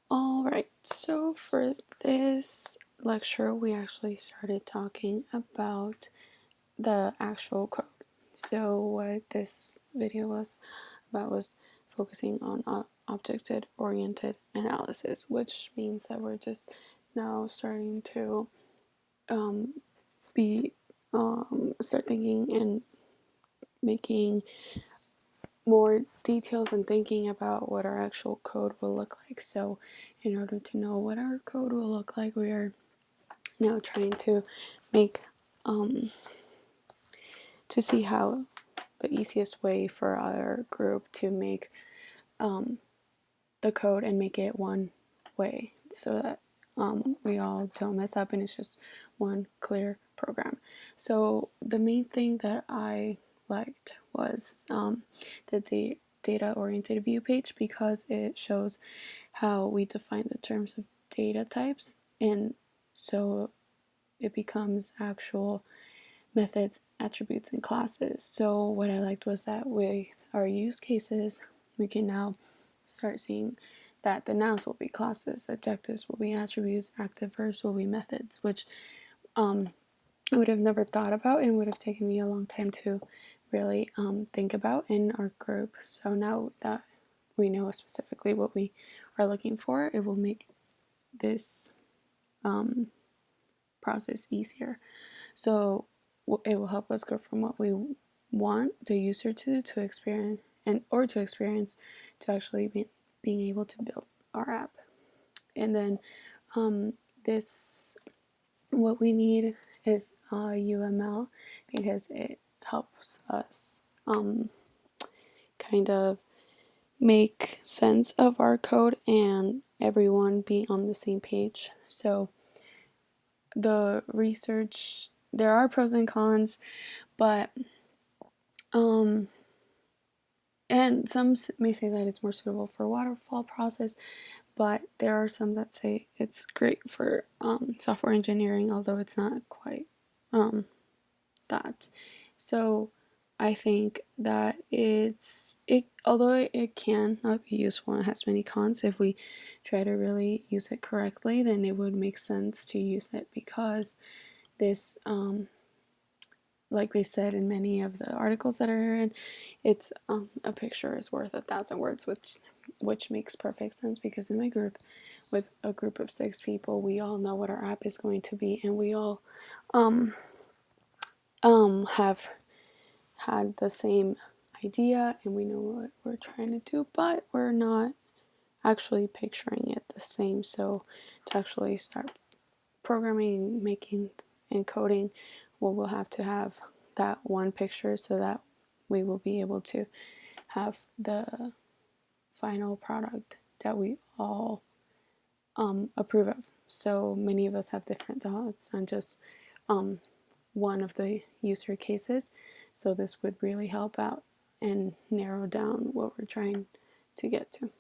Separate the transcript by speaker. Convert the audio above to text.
Speaker 1: Alright, so for this lecture, we actually started talking about the actual code. So what this video was about was focusing on object-oriented analysis, which means that we're just now starting to start thinking and making more details and thinking about what our actual code will look like. So in order to know what our code will look like, we are now trying to make to see how the easiest way for our group to make the code and make it one way so that we all don't mess up and it's just one clear program. So the main thing that I liked was the data-oriented view page, because it shows how we define the terms of data types, and so it becomes actual methods, attributes, and classes. So what I liked was that with our use cases, we can now start seeing that the nouns will be classes, adjectives will be attributes, active verbs will be methods, which I would have never thought about and would have taken me a long time to really think about in our group. So now that we know specifically what we are looking for, it will make this process easier. So it will help us go from what we want the user to experience to actually being able to build our app. And then what we need is UML, because it helps us kind of make sense of our code and everyone be on the same page. So the research, there are pros and cons, but and some may say that it's more suitable for waterfall process, but there are some that say it's great for software engineering, although it's not quite that. So I think that although it can not be useful and has many cons, if we try to really use it correctly, then it would make sense to use it, because this like they said in many of the articles that are here, it's a picture is worth 1,000 words, which makes perfect sense, because in my group, with a group of 6 people, we all know what our app is going to be, and we all have had the same idea and we know what we're trying to do, but we're not actually picturing it the same. So to actually start programming, making, and coding, well, we'll have to have that one picture so that we will be able to have the final product that we all approve of. So many of us have different thoughts on just one of the user cases, so this would really help out and narrow down what we're trying to get to.